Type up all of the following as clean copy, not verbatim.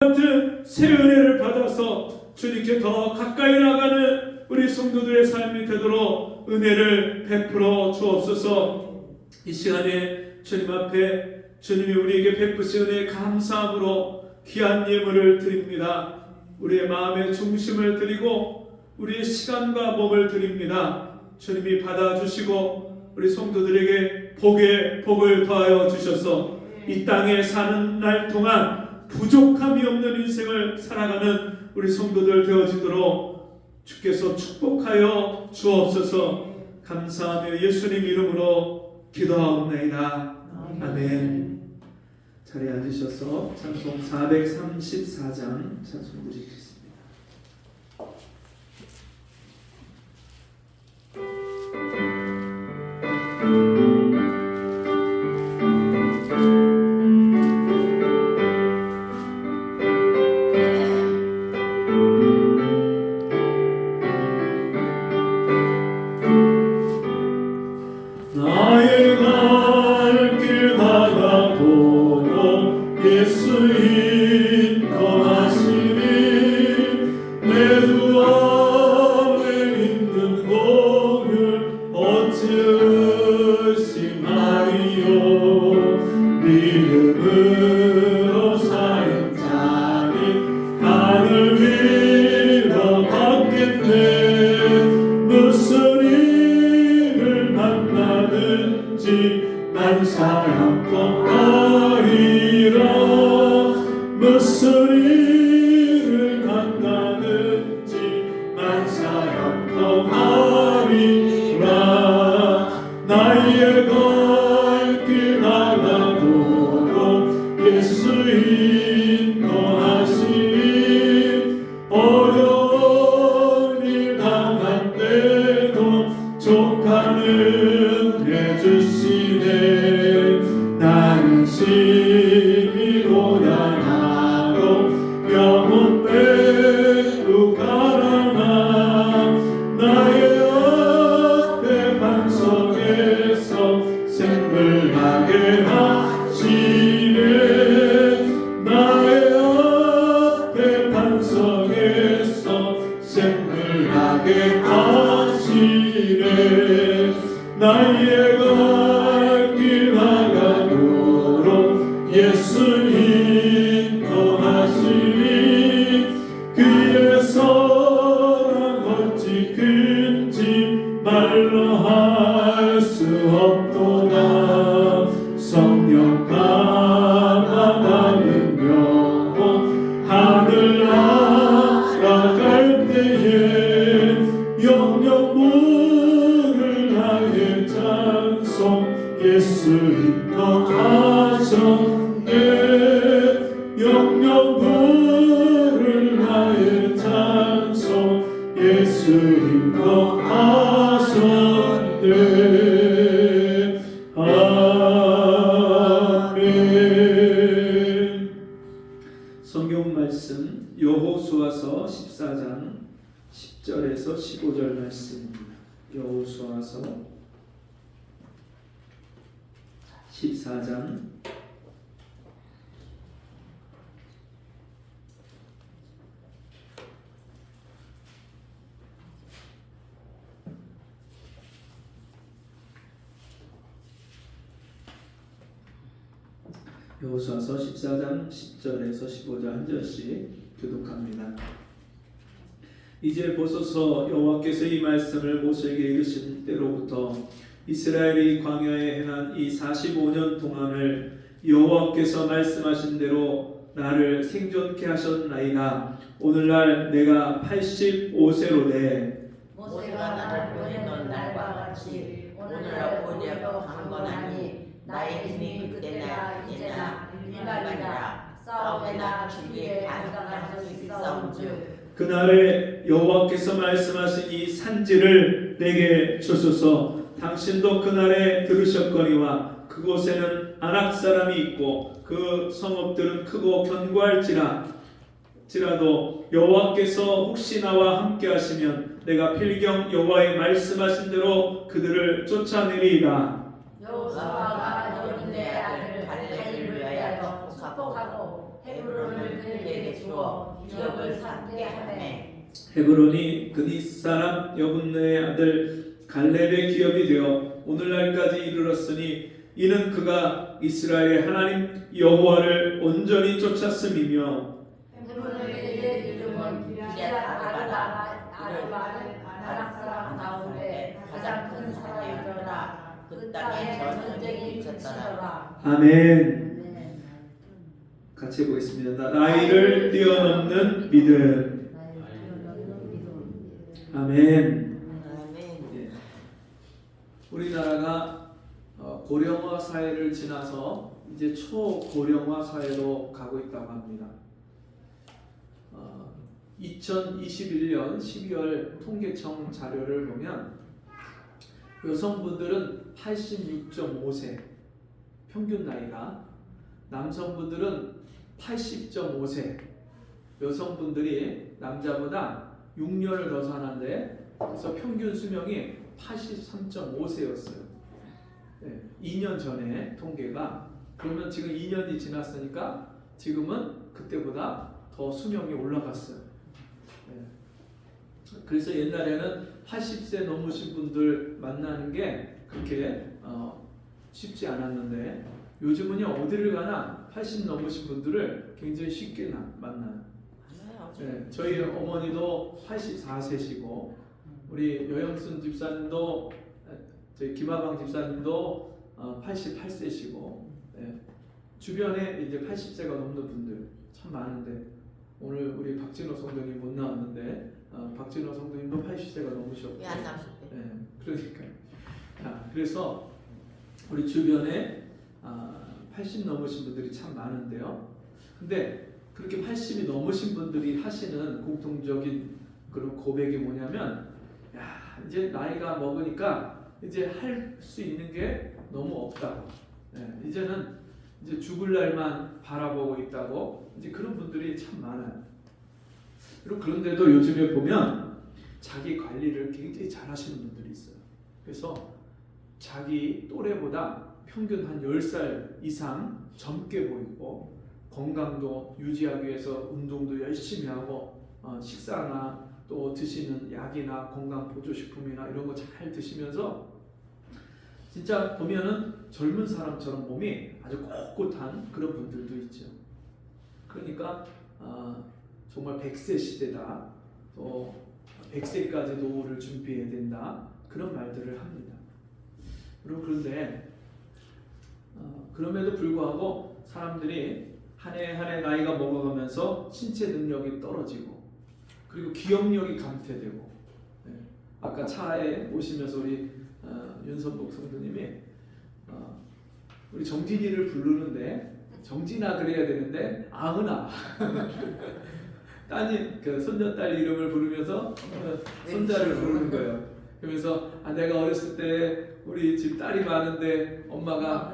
같은 새 은혜를 받아서 주님께 더 가까이 나가는 우리 성도들의 삶이 되도록 은혜를 베풀어 주옵소서. 이 시간에 주님 앞에 주님이 우리에게 베푸신 은혜에 감사함으로 귀한 예물을 드립니다. 우리의 마음의 중심을 드리고 우리의 시간과 몸을 드립니다. 주님이 받아주시고 우리 성도들에게 복에 복을 더하여 주셔서 이 땅에 사는 날 동안 부족함이 없는 인생을 살아가는 우리 성도들 되어지도록 주께서 축복하여 주옵소서. 감사하며 예수님 이름으로 기도하옵나이다. 아멘. 자리에 앉으셔서 찬송 434장 찬송 부르시겠습니다. 나의 갈 길 가다보고 예수 인도하시니 내 두 안에 있는 공을 어찌 의심하리요. 믿음으로 사는 자는 하늘 위로 받겠네. 무슨 일을 만나든지 난 사랑법하리라. 무슨 일을 만나든지 난 사랑법하리라. 나의 갈 길 하나도록 예수 인도하시니 어려운 일 당할 때도 족하는 해주시네. 나는 심히 고단하고 영혼 매우 가라나. 나의 앞에 반석에서 생물나게 하시네. 나의 앞에 반석에서 생물나게 하시네. 나의 갈 길 나가도록 예수 인도하시니 그의 사랑 어찌 큰지 말로 할 수 없도다. 성령 감화받은 영혼 하늘 날아갈 때에 영영 물을 나의 찬송 예수 인도하셨네. 영영 물을 나의 찬송 예수 인도하셨네. 아멘. 성경 말씀 여호수아서 14장 10절에서 15절 말씀입니다. 여호수아서 14장 여호수아서 14장 10절에서 15절 한 절씩 교독합니다. 이제 보소서 여호와께서 이 말씀을 모세에게 이르신 때로부터 이스라엘이 광야에 행한 이 45년 동안을 여호와께서 말씀하신 대로 나를 생존케 하셨나이다. 오늘날 내가 85세로 돼 모세가 나를 보내던 날과 같이 오늘날 보내어 강건하니 나의 힘이 그때나 이제나 일반이라. 싸움에나 주기에 반격할 수 있사온즉 그날에 여호와께서 말씀하신 이 산지를 내게 주소서. 당신도 그날에 들으셨거니와 그곳에는 아낙 사람이 있고 그 성읍들은 크고 견고할지라도 여호와께서 혹시 나와 함께 하시면 내가 필경 여호와의 말씀하신 대로 그들을 쫓아내리이다. 여호수아가 여분의 아들 갈렙을 위하여 축복하고 헤브론을 그에게 세워 기업을 삼게 하매 헤브론이 그니 사람 여분네의 아들 갈렙의 기업이 되어 오늘날까지 이르렀으니 이는 그가 이스라엘의 하나님 여호와를 온전히 쫓았음이며 헤브론의 이름은 기럇 아르바는 아락 사람 가운데 가장 큰 사람이더라. 그 땅에 전쟁이 미쳤더라. 아멘. 같이 보겠습니다. 나이를 뛰어넘는 믿음. 아멘. 예. 우리나라가 고령화 사회를 지나서 이제 초고령화 사회로 가고 있다고 합니다. 2021년 12월 통계청 자료를 보면 여성분들은 86.5세 평균 나이가, 남성분들은 80.5세, 여성분들이 남자보다 6년을 더 사는데 그래서 평균 수명이 83.5세였어요. 네, 2년 전에 통계가. 그러면 지금 2년이 지났으니까 지금은 그때보다 더 수명이 올라갔어요. 네. 그래서 옛날에는 80세 넘으신 분들 만나는 게 그렇게 쉽지 않았는데 요즘은요 어디를 가나 80 넘으신 분들을 굉장히 쉽게 만나요. 네, 저희 어머니도 84세시고 우리 여영순 집사님도, 저희 김하방 집사님도 88세시고 네, 주변에 이제 80세가 넘는 분들 참 많은데 오늘 우리 박진호 성도님 못 나왔는데 박진호 성도님도 80세가 넘으셨고 왜 안 나오셨대? 네, 그러니까 그래서 우리 주변에 80 넘으신 분들이 참 많은데요. 근데 그렇게 80이 넘으신 분들이 하시는 공통적인 그런 고백이 뭐냐면, 야 이제 나이가 먹으니까 이제 할 수 있는 게 너무 없다고. 네, 이제는 이제 죽을 날만 바라보고 있다고. 이제 그런 분들이 참 많아요. 그리고 그런데도 요즘에 보면 자기 관리를 굉장히 잘하시는 분들이 있어요. 그래서 자기 또래보다 평균 한 10살 이상 젊게 보이고 건강도 유지하기 위해서 운동도 열심히 하고 식사나 또 드시는 약이나 건강 보조식품이나 이런 거 잘 드시면서 진짜 보면은 젊은 사람처럼 몸이 아주 꼿꼿한 그런 분들도 있죠. 그러니까 정말 100세 시대다, 또 100세까지 노후를 준비해야 된다, 그런 말들을 합니다. 그리고 그런데 그럼에도 불구하고 사람들이 한 해 한 해 나이가 먹어가면서 신체 능력이 떨어지고 그리고 기억력이 감퇴되고, 네. 아까 차에 오시면서 우리 윤선복 성도님이 우리 정진이를 부르는데 정진아 그래야 되는데 아은아 따님 그 손녀딸 이름을 부르면서 손자를 부르는 거예요. 그러면서 내가 어렸을 때 우리 집 딸이 많은데 엄마가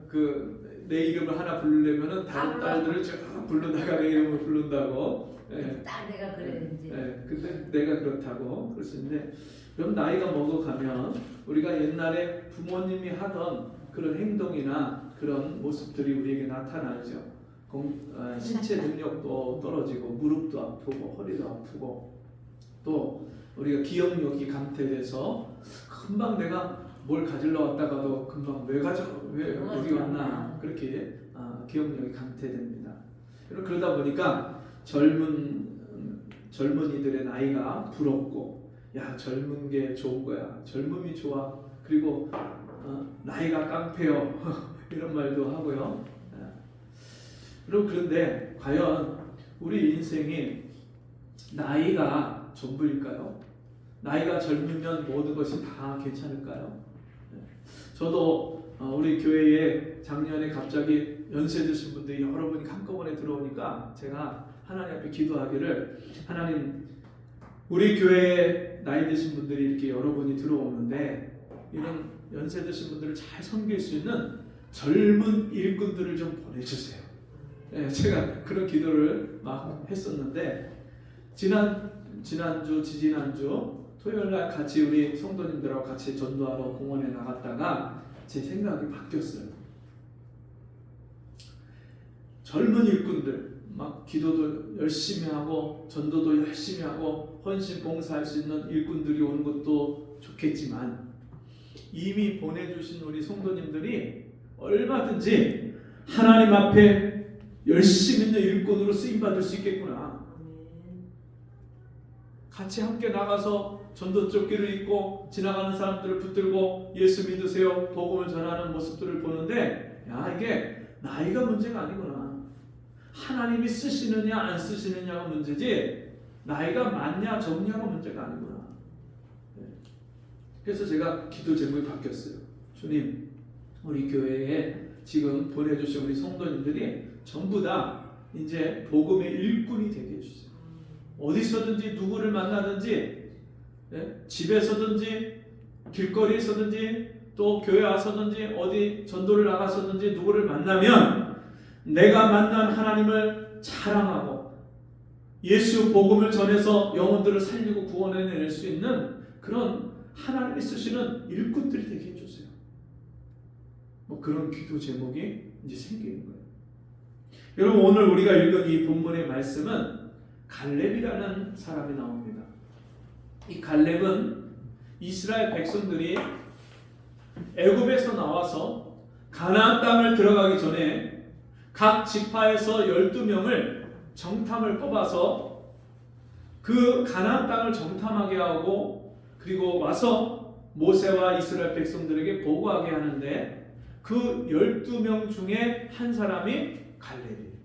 그 내 이름을 하나 부르려면은 다른 딸들을 쭉 부르다가 내 이름을 부른다고. 딱 내가 그랬는지. 근데 내가 그렇다고 그럴 수 있는데, 그럼 나이가 먹어가면 우리가 옛날에 부모님이 하던 그런 행동이나 그런 모습들이 우리에게 나타나죠. 신체 능력도 떨어지고 무릎도 아프고 허리도 아프고 또 우리가 기억력이 감퇴돼서 금방 내가 뭘 가지러 왔다가도 금방 왜 어디 왔나 그렇게 기억력이 감퇴됩니다. 그러다 보니까 젊은이들의 나이가 부럽고, 야 젊은 게 좋은 거야, 젊음이 좋아, 그리고 나이가 깡패요 이런 말도 하고요. 그런데 과연 우리 인생이 나이가 전부일까요? 나이가 젊으면 모든 것이 다 괜찮을까요? 저도 우리 교회에 작년에 갑자기 연세 드신 분들이 여러분이 한꺼번에 들어오니까 제가 하나님 앞에 기도하기를, 하나님 우리 교회에 나이 드신 분들이 이렇게 여러분이 들어오는데 이런 연세 드신 분들을 잘 섬길 수 있는 젊은 일꾼들을 좀 보내주세요. 제가 그런 기도를 막 했었는데 지난주 토요일날 같이 우리 성도님들하고 같이 전도하러 공원에 나갔다가 제 생각이 바뀌었어요. 젊은 일꾼들, 막 기도도 열심히 하고 전도도 열심히 하고 헌신 봉사할 수 있는 일꾼들이 오는 것도 좋겠지만 이미 보내주신 우리 성도님들이 얼마든지 하나님 앞에 열심히 있는 일꾼으로 쓰임받을 수 있겠구나. 같이 함께 나가서 전도조끼를 입고 지나가는 사람들을 붙들고 예수 믿으세요 복음을 전하는 모습들을 보는데 야, 이게 나이가 문제가 아니구나. 하나님이 쓰시느냐 안 쓰시느냐가 문제지 나이가 많냐 적냐가 문제가 아니구나. 그래서 제가 기도 제목이 바뀌었어요. 주님, 우리 교회에 지금 보내주신 우리 성도님들이 전부 다 이제 복음의 일꾼이 되게 해주세요. 어디서든지 누구를 만나든지 집에서든지 길거리에서든지 또 교회 와서든지 어디 전도를 나가서든지 누구를 만나면 내가 만난 하나님을 자랑하고 예수 복음을 전해서 영혼들을 살리고 구원해낼 수 있는 그런 하나님이 쓰시는 일꾼들이 되게 해주세요. 뭐 그런 기도 제목이 이제 생기는 거예요. 여러분 오늘 우리가 읽은 이 본문의 말씀은 갈렙이라는 사람이 나옵니다. 이 갈렙은 이스라엘 백성들이 애굽에서 나와서 가나안 땅을 들어가기 전에 각 지파에서 12명을 정탐을 뽑아서 그 가나안 땅을 정탐하게 하고 그리고 와서 모세와 이스라엘 백성들에게 보고하게 하는데 그 12명 중에 한 사람이 갈렙이에요.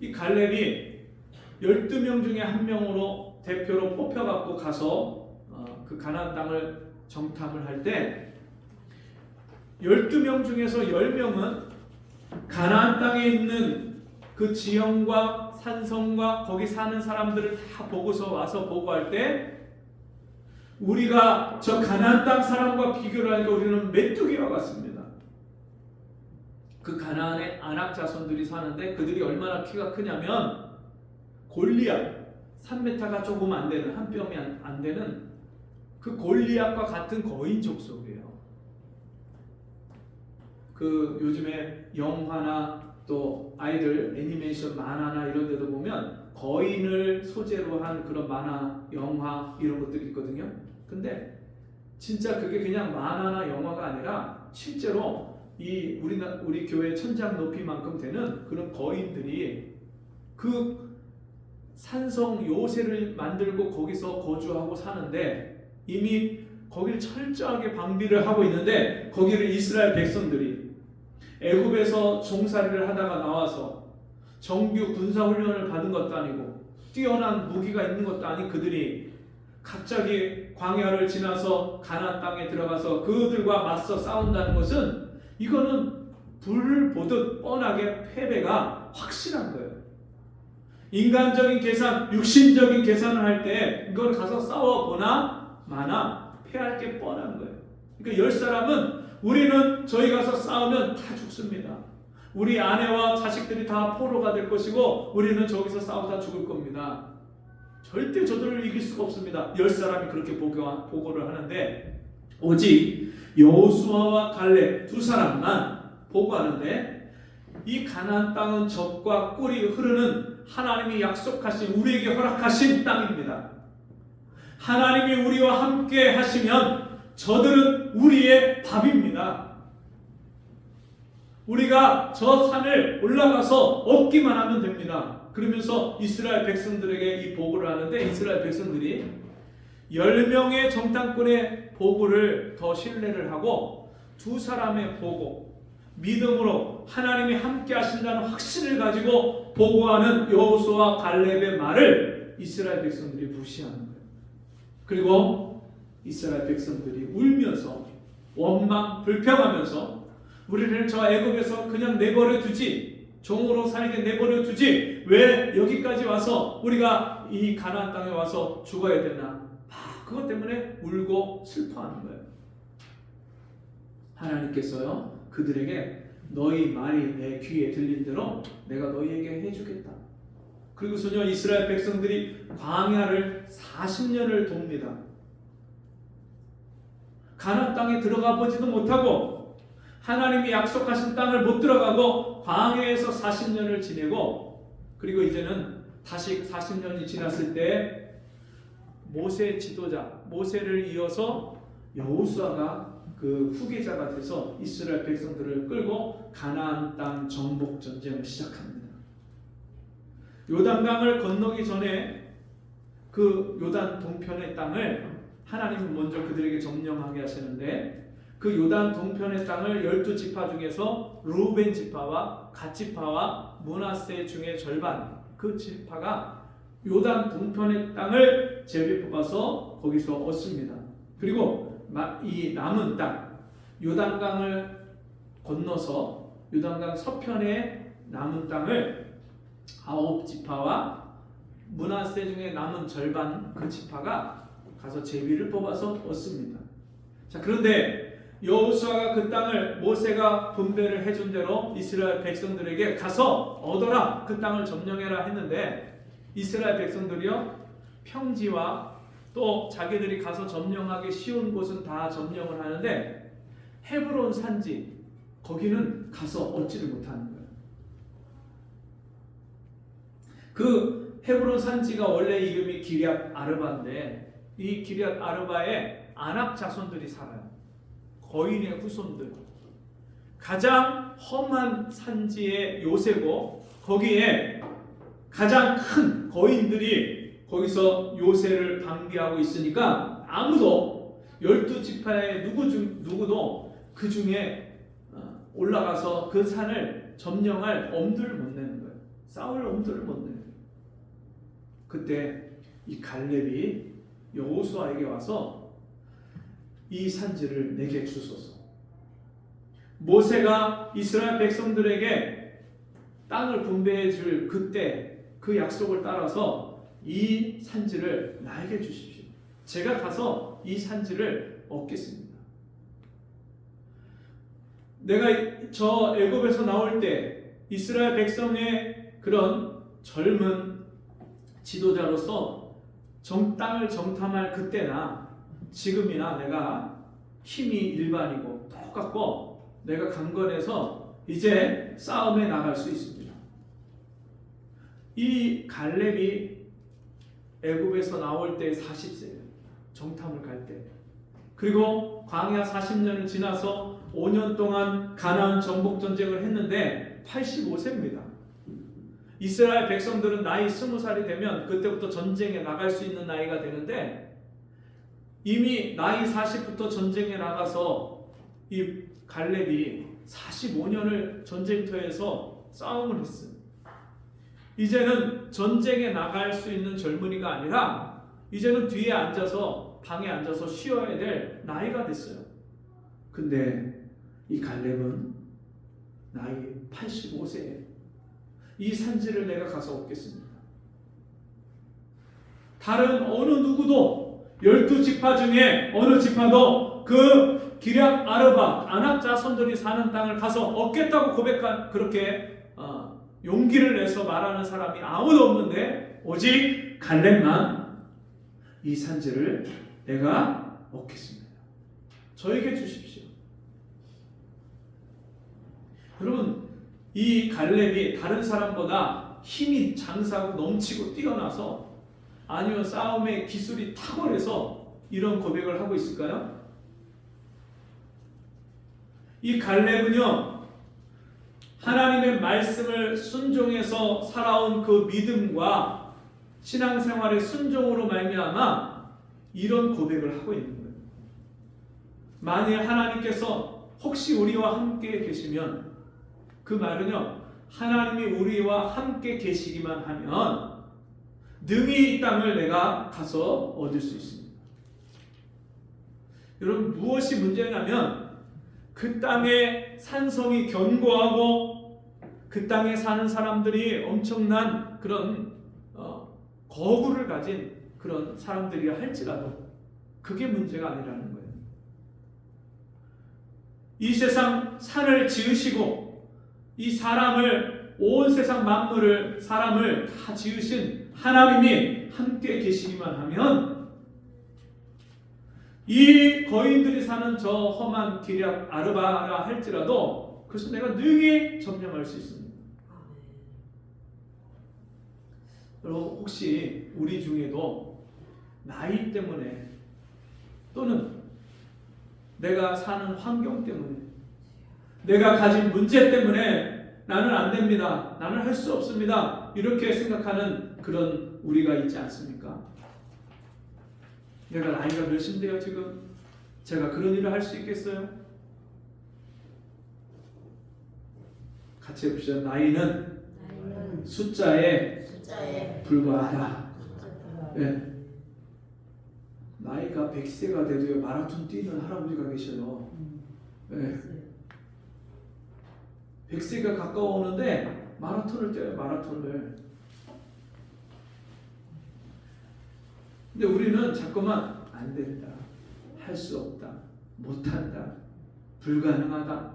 이 갈렙이 12명 중에 한 명으로 대표로 뽑혀갖고 가서 그 가나안 땅을 정탐을 할 때 12명 중에서 10명은 가나안 땅에 있는 그 지형과 산성과 거기 사는 사람들을 다 보고서 와서 보고할 때 우리가 저 가나안 땅 사람과 비교를 하니까 우리는 메뚜기와 같습니다. 그 가나안에 아낙 자손들이 사는데 그들이 얼마나 키가 크냐면 골리앗 3m가 조금 안 되는 한 뼘이 안 되는 그 골리앗과 같은 거인 족속이에요. 그 요즘에 영화나 또 아이들 애니메이션 만화나 이런 데도 보면 거인을 소재로 한 그런 만화, 영화 이런 것들이 있거든요. 근데 진짜 그게 그냥 만화나 영화가 아니라 실제로 이 우리 교회 천장 높이만큼 되는 그런 거인들이 그 산성 요새를 만들고 거기서 거주하고 사는데 이미 거기를 철저하게 방비를 하고 있는데 거기를 이스라엘 백성들이 애굽에서 종살이를 하다가 나와서 정규 군사훈련을 받은 것도 아니고 뛰어난 무기가 있는 것도 아닌 그들이 갑자기 광야를 지나서 가나안 땅에 들어가서 그들과 맞서 싸운다는 것은 이거는 불을 보듯 뻔하게 패배가 확실한 거예요. 인간적인 계산, 육신적인 계산을 할 때 이걸 가서 싸워보나 마나 패할 게 뻔한 거예요. 그러니까 10사람은 우리는 저희 가서 싸우면 다 죽습니다. 우리 아내와 자식들이 다 포로가 될 것이고 우리는 저기서 싸우다 죽을 겁니다. 절대 저들을 이길 수가 없습니다. 10사람이 그렇게 보고를 하는데 오직 여호수아와 갈렙 두 사람만 보고하는데 이 가나안 땅은 젖과 꿀이 흐르는 하나님이 약속하신 우리에게 허락하신 땅입니다. 하나님이 우리와 함께 하시면 저들은 우리의 밥입니다. 우리가 저 산을 올라가서 얻기만 하면 됩니다. 그러면서 이스라엘 백성들에게 이 보고를 하는데 이스라엘 백성들이 10명의 정탐꾼의 보고를 더 신뢰를 하고 두 사람의 보고 믿음으로 하나님이 함께 하신다는 확신을 가지고 보고하는 여호수아와 갈렙의 말을 이스라엘 백성들이 무시하는 거예요. 그리고 이스라엘 백성들이 울면서 원망 불평하면서 우리를 저 애굽에서 그냥 내버려 두지 종으로 살게 내버려 두지 왜 여기까지 와서 우리가 이 가나안 땅에 와서 죽어야 되나 그것 때문에 울고 슬퍼하는 거예요. 하나님께서요 그들에게 너희 말이 내 귀에 들린 대로 내가 너희에게 해주겠다. 그리고서요 이스라엘 백성들이 광야를 40년을 돕니다. 가나안 땅에 들어가 보지도 못하고 하나님이 약속하신 땅을 못 들어가고 광야에서 40년을 지내고 그리고 이제는 다시 40년이 지났을 때 모세 지도자, 모세를 이어서 여호수아가 그 후계자가 돼서 이스라엘 백성들을 끌고 가나안 땅 정복 전쟁을 시작합니다. 요단강을 건너기 전에 그 요단 동편의 땅을 하나님은 먼저 그들에게 점령하게 하시는데, 그 요단 동편의 땅을 12지파 중에서 루벤 지파와 갓 지파와 므낫세 중에 절반, 그 지파가 요단 동편의 땅을 제비 뽑아서 거기서 얻습니다. 그리고 이 남은 땅, 요단강을 건너서 요단강 서편의 남은 땅을 9지파와 므낫세 중에 남은 절반 그 지파가 가서 제비를 뽑아서 얻습니다. 자, 그런데 여호수아가 그 땅을 모세가 분배를 해준 대로 이스라엘 백성들에게 가서 얻어라, 그 땅을 점령해라 했는데, 이스라엘 백성들이요 평지와 또 자기들이 가서 점령하기 쉬운 곳은 다 점령을 하는데 헤브론 산지, 거기는 가서 얻지를 못하는 거예요. 그 헤브론 산지가 원래 이름이 기럇 아르바인데, 이 기럇 아르바에 아낙 자손들이 살아요. 거인의 후손들. 가장 험한 산지의 요새고, 거기에 가장 큰 거인들이 거기서 요새를 방비하고 있으니까 아무도 12지파의 누구도 그 중에 올라가서 그 산을 점령할 엄두를 못 내는 거예요. 싸울 엄두를 못 내는 거예요. 그때 이 갈렙이 여호수아에게 와서 이 산지를 내게 주소서. 모세가 이스라엘 백성들에게 땅을 분배해 줄 그때 그 약속을 따라서 이 산지를 나에게 주십시오. 제가 가서 이 산지를 얻겠습니다. 내가 저 애굽에서 나올 때 이스라엘 백성의 그런 젊은 지도자로서 땅을 정탐할 그때나 지금이나 내가 힘이 일반이고 똑같고 내가 강건해서 이제 싸움에 나갈 수 있습니다. 이 갈렙이 애굽에서 나올 때 40세예요. 정탐을 갈 때. 그리고 광야 40년을 지나서 5년 동안 가나안 정복 전쟁을 했는데 85세입니다. 이스라엘 백성들은 나이 20살이 되면 그때부터 전쟁에 나갈 수 있는 나이가 되는데, 이미 나이 40부터 전쟁에 나가서 이 갈렙이 45년을 전쟁터에서 싸움을 했어요. 이제는 전쟁에 나갈 수 있는 젊은이가 아니라 이제는 뒤에 앉아서 방에 앉아서 쉬어야 될 나이가 됐어요. 근데 이 갈렙은 나이 85세에 이 산지를 내가 가서 얻겠습니다. 다른 어느 누구도 12지파 중에 어느 지파도 그 기럇 아르바 아낙 자손들이 사는 땅을 가서 얻겠다고 그렇게 용기를 내서 말하는 사람이 아무도 없는데, 오직 갈렙만 이 산지를 내가 얻겠습니다. 저에게 주십시오. 여러분, 이 갈렙이 다른 사람보다 힘이 장사하고 넘치고 뛰어나서, 아니면 싸움의 기술이 탁월해서 이런 고백을 하고 있을까요? 이 갈렙은요, 하나님의 말씀을 순종해서 살아온 그 믿음과 신앙생활의 순종으로 말미암아 이런 고백을 하고 있는 거예요. 만일 하나님께서 혹시 우리와 함께 계시면, 그 말은요, 하나님이 우리와 함께 계시기만 하면 능히 이 땅을 내가 가서 얻을 수 있습니다. 여러분, 무엇이 문제냐면 그 땅의 산성이 견고하고 그 땅에 사는 사람들이 엄청난 그런 거구를 가진 그런 사람들이라 할지라도 그게 문제가 아니라는 거예요. 이 세상 산을 지으시고 이 사람을, 온 세상 만물을, 사람을 다 지으신 하나님이 함께 계시기만 하면 이 거인들이 사는 저 험한 기럇 아르바라 할지라도 그것을 내가 능히 점령할 수 있습니다. 여러분 혹시 우리 중에도 나이 때문에 또는 내가 사는 환경 때문에 내가 가진 문제 때문에 나는 안 됩니다. 나는 할 수 없습니다. 이렇게 생각하는 그런 우리가 있지 않습니까? 내가 나이가 몇인데요 지금? 제가 그런 일을 할 수 있겠어요? 같이 해보시죠. 나이는 숫자에 불과하다. 네. 나이가 100세가 돼도요 마라톤 뛰는 할아버지가 계셔요. 네. 100세가 가까워오는데 마라톤을 뛰어요. 마라톤을. 근데 우리는 자꾸만 안 된다, 할 수 없다, 못한다, 불가능하다.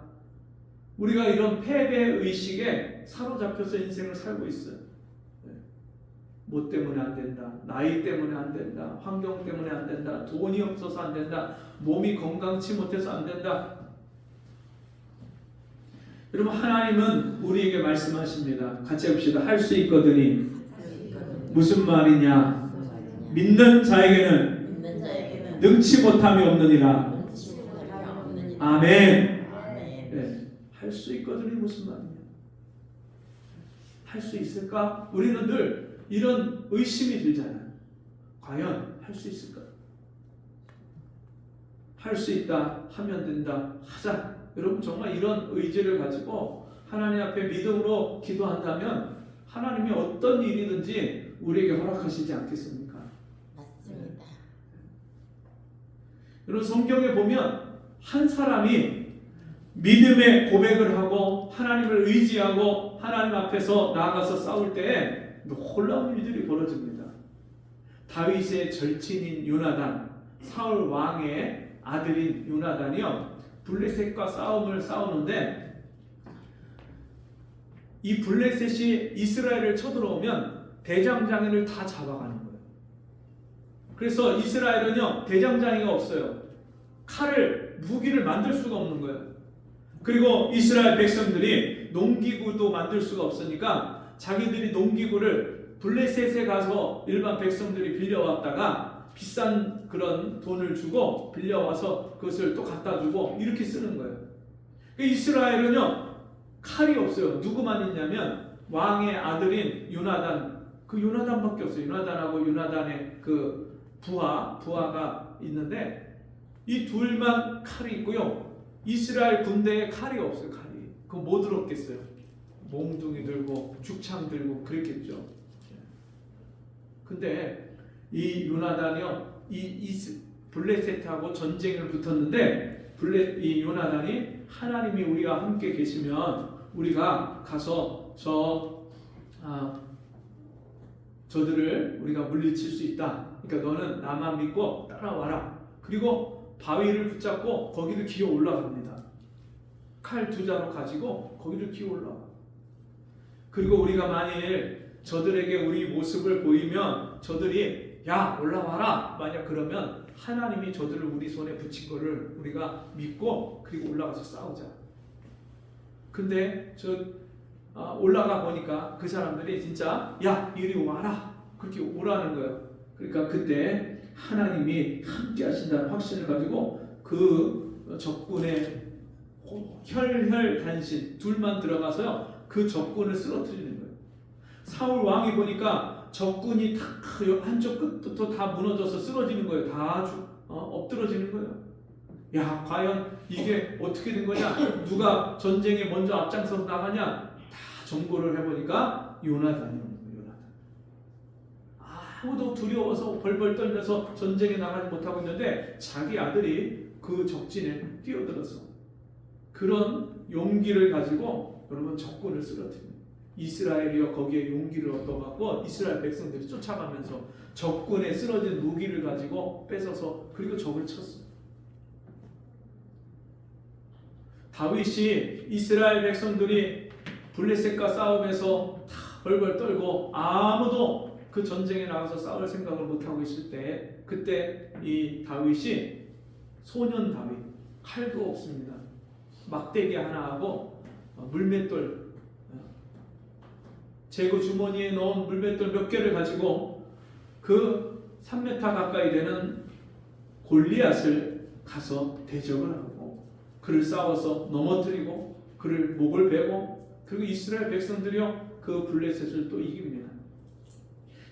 우리가 이런 패배 의식에 사로잡혀서 인생을 살고 있어요. 뭐 때문에 안 된다, 나이 때문에 안 된다, 환경 때문에 안 된다, 돈이 없어서 안 된다, 몸이 건강치 못해서 안 된다. 여러분 하나님은 우리에게 말씀하십니다. 같이 해봅시다. 할 수 있거든이. 무슨 말이냐? 믿는 자에게는 능치 못함이 없느니라. 아멘. 네. 할 수 있거든이 무슨 말이냐? 할 수 있을까? 우리는 늘 이런 의심이 들잖아요. 과연 할 수 있을까? 할 수 있다, 하면 된다, 하자. 여러분 정말 이런 의지를 가지고 하나님 앞에 믿음으로 기도한다면 하나님이 어떤 일이든지 우리에게 허락하시지 않겠습니까? 맞습니다. 여러분 성경에 보면 한 사람이 믿음의 고백을 하고 하나님을 의지하고 하나님 앞에서 나아가서 싸울 때에 놀라운 일들이 벌어집니다. 다윗의 절친인 요나단, 사울 왕의 아들인 요나단이요 블레셋과 싸움을 싸우는데 이 블레셋이 이스라엘을 쳐들어오면 대장장이를 다 잡아가는 거예요. 그래서 이스라엘은요 대장장이가 없어요. 칼을 무기를 만들 수가 없는 거예요. 그리고 이스라엘 백성들이 농기구도 만들 수가 없으니까 자기들이 농기구를 블레셋에 가서 일반 백성들이 빌려왔다가 비싼 그런 돈을 주고 빌려와서 그것을 또 갖다 주고 이렇게 쓰는 거예요. 이스라엘은요 칼이 없어요. 누구만 있냐면 왕의 아들인 요나단, 그 요나단밖에 없어요. 요나단하고 요나단의 그 부하가 있는데 이 둘만 칼이 있고요. 이스라엘 군대에 칼이 없어요. 칼이. 그거 뭐 들었겠어요? 몽둥이 들고 죽창 들고 그랬겠죠. 근데 이 요나단이요, 이 블레셋하고 전쟁을 붙었는데 이 요나단이 하나님이 우리와 함께 계시면 우리가 가서 저들을 우리가 물리칠 수 있다. 그러니까 너는 나만 믿고 따라와라. 그리고 바위를 붙잡고 거기를 기어 올라갑니다. 칼 2자로 가지고 거기를 기어 올라와. 그리고 우리가 만일 저들에게 우리 모습을 보이면 저들이 야 올라와라 만약 그러면 하나님이 저들을 우리 손에 붙인 거를 우리가 믿고 그리고 올라가서 싸우자. 근데 올라가 보니까 그 사람들이 진짜 야 이리 와라 그렇게 오라는 거예요. 그러니까 그때 하나님이 함께 하신다는 확신을 가지고 그 적군의 혈혈단신 둘만 들어가서요 그 적군을 쓰러뜨리는 거예요. 사울 왕이 보니까 적군이 다 한쪽 끝부터 다 무너져서 쓰러지는 거예요. 다 엎드러지는 거예요. 야 과연 이게 어떻게 된 거냐? 누가 전쟁에 먼저 앞장서서 나가냐? 다 정보를 해보니까 요나단이에요. 아무도 두려워서 벌벌 떨면서 전쟁에 나가지 못하고 있는데 자기 아들이 그 적진에 뛰어들어서 그런 용기를 가지고 여러분 적군을 쓰러뜨립니다. 이스라엘이요 거기에 용기를 얻어갖고 이스라엘 백성들이 쫓아가면서 적군에 쓰러진 무기를 가지고 뺏어서 그리고 적을 쳤어요. 다윗이 이스라엘 백성들이 블레셋과 싸움에서 다 벌벌 떨고 아무도 그 전쟁에 나가서 싸울 생각을 못하고 있을 때 그때 이 다윗이 소년 다윗 칼도 없습니다. 막대기 하나 하고 물맷돌 제구 주머니에 넣은 물맷돌 몇 개를 가지고 그 3m 가까이 되는 골리앗을 가서 대적을 하고 그를 싸워서 넘어뜨리고 그를 목을 베고 그리고 이스라엘 백성들이요 그 블레셋을 또 이깁니다.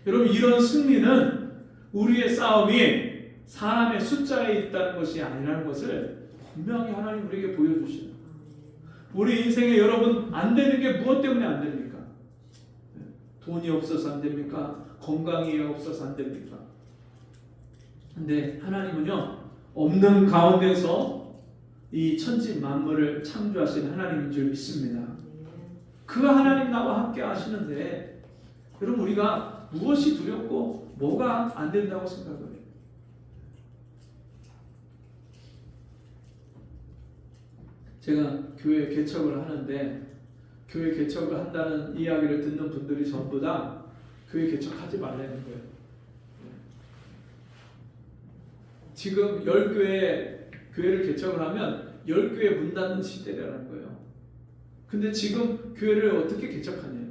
여러분 이런 승리는 우리의 싸움이 사람의 숫자에 있다는 것이 아니라는 것을 분명히 하나님 우리에게 보여주시죠. 우리 인생에 여러분 안 되는 게 무엇 때문에 안 됩니까? 돈이 없어서 안 됩니까? 건강이 없어서 안 됩니까? 근데 하나님은요 없는 가운데서 이 천지 만물을 창조하신 하나님인 줄 믿습니다. 그 하나님 나와 함께 하시는데 여러분 우리가 무엇이 두렵고 뭐가 안 된다고 생각을 해요? 제가 교회 개척을 하는데 교회 개척을 한다는 이야기를 듣는 분들이 전부 다 교회 개척하지 말라는 거예요. 지금 10교회를 개척을 하면 10교회 문 닫는 시대라는 거예요. 근데 지금 교회를 어떻게 개척하냐?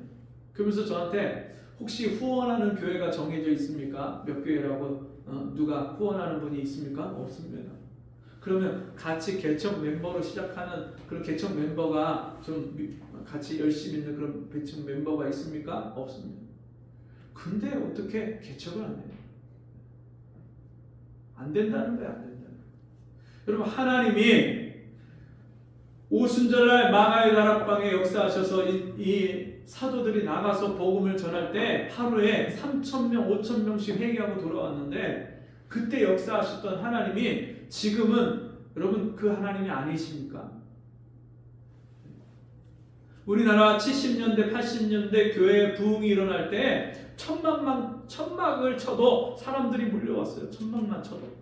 그러면서 저한테 혹시 후원하는 교회가 정해져 있습니까? 몇 교회라고 누가 후원하는 분이 있습니까? 없습니다. 그러면 같이 개척 멤버로 시작하는 그런 개척 멤버가 좀 같이 열심히 있는 그런 개척 멤버가 있습니까? 없습니다. 근데 어떻게 개척을 안 해요? 안 된다는 거예요. 안 된다는 거예요. 여러분 하나님이 오순절날 마가의 다락방에 역사하셔서 이 사도들이 나가서 복음을 전할 때 하루에 3,000명, 5,000명씩 회개하고 돌아왔는데 그때 역사하셨던 하나님이 지금은 여러분 그 하나님이 아니십니까? 우리나라 70년대, 80년대 교회 부흥이 일어날 때 천막을 쳐도 사람들이 몰려왔어요. 천막만 쳐도.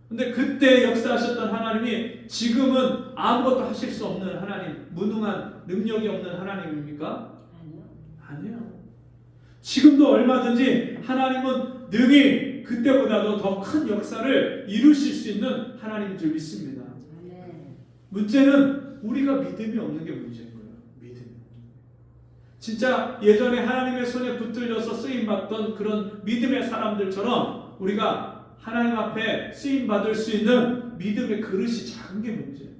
근데 그때 역사하셨던 하나님이 지금은 아무것도 하실 수 없는 하나님, 무능한 능력이 없는 하나님입니까? 아니요. 지금도 얼마든지 하나님은 능히 그때보다도 더 큰 역사를 이루실 수 있는 하나님인 줄 믿습니다. 문제는 우리가 믿음이 없는 게 문제인 거예요. 믿음이. 진짜 예전에 하나님의 손에 붙들려서 쓰임받던 그런 믿음의 사람들처럼 우리가 하나님 앞에 쓰임받을 수 있는 믿음의 그릇이 작은 게 문제예요.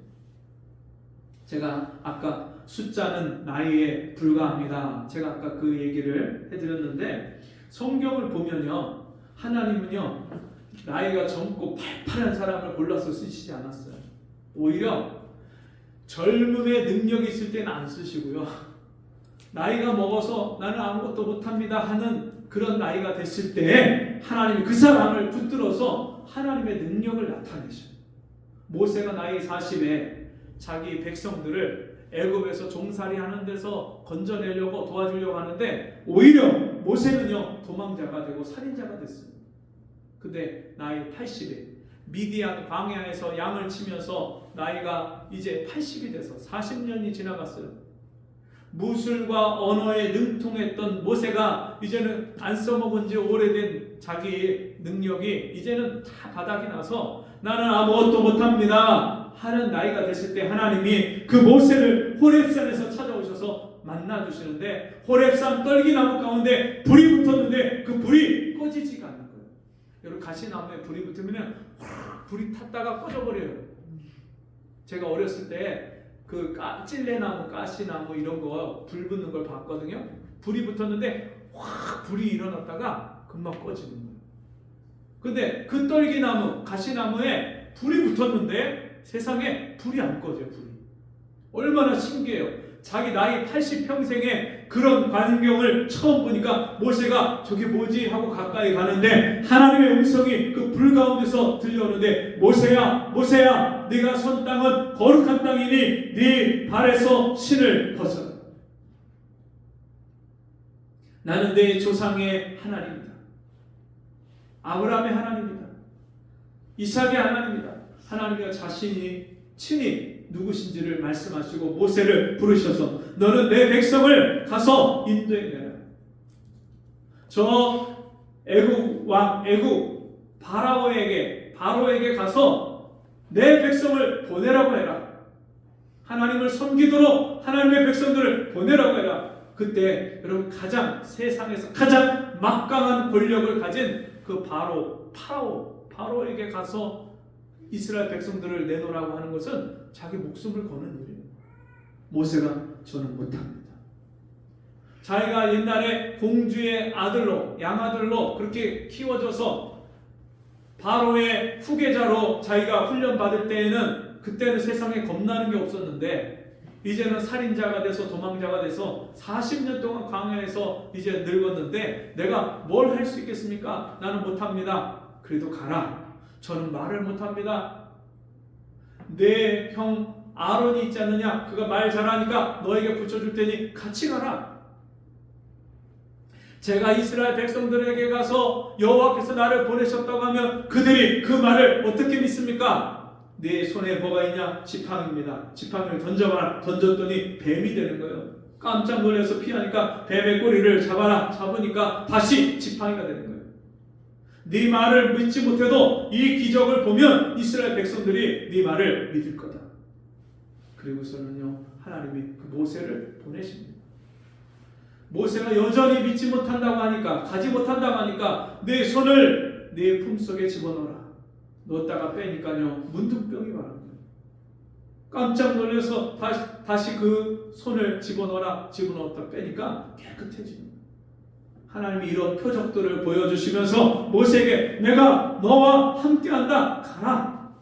제가 아까 숫자는 나이에 불과합니다. 제가 아까 그 얘기를 해드렸는데 성경을 보면요. 하나님은요. 나이가 젊고 팔팔한 사람을 골라서 쓰시지 않았어요. 오히려 젊음의 능력이 있을 때는 안 쓰시고요. 나이가 먹어서 나는 아무것도 못합니다 하는 그런 나이가 됐을 때 하나님이 그 사람을 붙들어서 하나님의 능력을 나타내셔요. 모세가 나이 40에 자기 백성들을 애굽에서 종살이 하는 데서 건져내려고 도와주려고 하는데 오히려 모세는요 도망자가 되고 살인자가 됐습니다. 근데 나이 80에 미디안 광야에서 양을 치면서 나이가 이제 80이 돼서 40년이 지나갔어요. 무술과 언어에 능통했던 모세가 이제는 안 써먹은 지 오래된 자기의 능력이 이제는 다 바닥이 나서 나는 아무것도 못합니다 하는 나이가 됐을 때 하나님이 그 모세를 호렙산에서 찾아오셔서 만나주시는데 호렙산 떨기나무 가운데 불이 붙었는데 그 불이 꺼지지가 않는 거예요. 여러분 가시나무에 불이 붙으면 불이 탔다가 꺼져버려요. 제가 어렸을 때 그 찔레나무, 가시나무 이런 거 불 붙는 걸 봤거든요. 불이 붙었는데 확 불이 일어났다가 금방 꺼지는 거예요. 근데 그 떨기나무, 가시나무에 불이 붙었는데 세상에 불이 안 꺼져요. 불이. 얼마나 신기해요. 자기 나이 80평생에 그런 광경을 처음 보니까 모세가 저게 뭐지 하고 가까이 가는데 하나님의 음성이 그 불 가운데서 들려오는데 모세야 모세야 네가 선 땅은 거룩한 땅이니 네 발에서 신을 벗어라. 나는 내 조상의 하나님이다. 아브라함의 하나님이다. 이삭의 하나님이다. 하나님이 자신이 친히 누구신지를 말씀하시고 모세를 부르셔서 너는 내 백성을 가서 인도해내라. 저 애국 왕 바로에게 가서 내 백성을 보내라고 해라. 하나님을 섬기도록 하나님의 백성들을 보내라고 해라. 그때 여러분 가장 세상에서 가장 막강한 권력을 가진 그 바로에게 가서 이스라엘 백성들을 내놓으라고 하는 것은 자기 목숨을 거는 일이에요. 모세가 저는 못합니다. 자기가 옛날에 공주의 아들로 양아들로 그렇게 키워져서 바로의 후계자로 자기가 훈련받을 때에는 그때는 세상에 겁나는 게 없었는데 이제는 살인자가 돼서 도망자가 돼서 40년 동안 광야에서 이제 늙었는데 내가 뭘 할 수 있겠습니까? 나는 못합니다. 그래도 가라. 저는 말을 못합니다. 내 형 아론이 있지 않느냐? 그가 말 잘하니까 너에게 붙여줄 테니 같이 가라. 제가 이스라엘 백성들에게 가서 여호와께서 나를 보내셨다고 하면 그들이 그 말을 어떻게 믿습니까? 네 손에 뭐가 있냐? 지팡이입니다. 지팡이를 던져봐라. 던졌더니 뱀이 되는 거예요. 깜짝 놀라서 피하니까 뱀의 꼬리를 잡아라. 잡으니까 다시 지팡이가 되는 거예요. 네 말을 믿지 못해도 이 기적을 보면 이스라엘 백성들이 네 말을 믿을 거다. 그리고서는요 하나님이 그 모세를 보내십니다. 모세가 여전히 믿지 못한다고 하니까 가지 못한다고 하니까 내 손을 네 품속에 집어넣어라. 넣었다가 빼니까요 문둥병이 와요. 깜짝 놀라서 다시 그 손을 집어넣어라. 집어넣었다 빼니까 깨끗해집니다. 하나님이 이런 표적들을 보여주시면서 모세에게 내가 너와 함께한다. 가라.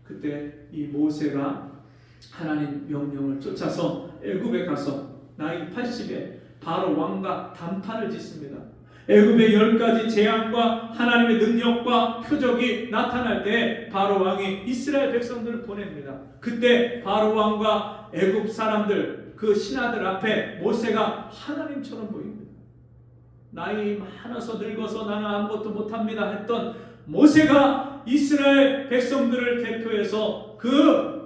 그때 이 모세가 하나님 명령을 쫓아서 애굽에 가서 나이 80에 바로 왕과 담판을 짓습니다. 애굽의 10가지 재앙과 하나님의 능력과 표적이 나타날 때 바로 왕이 이스라엘 백성들을 보냅니다. 그때 바로 왕과 애굽 사람들 그 신하들 앞에 모세가 하나님처럼 보입니다. 나이 많아서 늙어서 나는 아무것도 못합니다 했던 모세가 이스라엘 백성들을 대표해서 그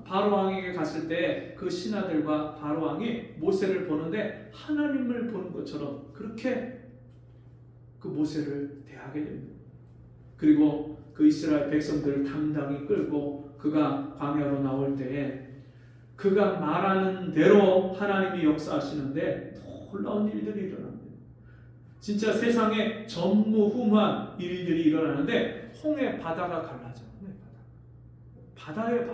바로 왕에게 갔을 때 그 신하들과 바로 왕이 모세를 보는데 하나님을 보는 것처럼 그렇게 그 모세를 대하게 됩니다. 그리고 그 이스라엘 백성들을 당당히 끌고 그가 광야로 나올 때에 그가 말하는 대로 하나님이 역사하시는데 놀라운 일들이 일어납니다. 진짜 세상에 전무후무한 일들이 일어나는데 홍해 바다가 갈라져요. 바다의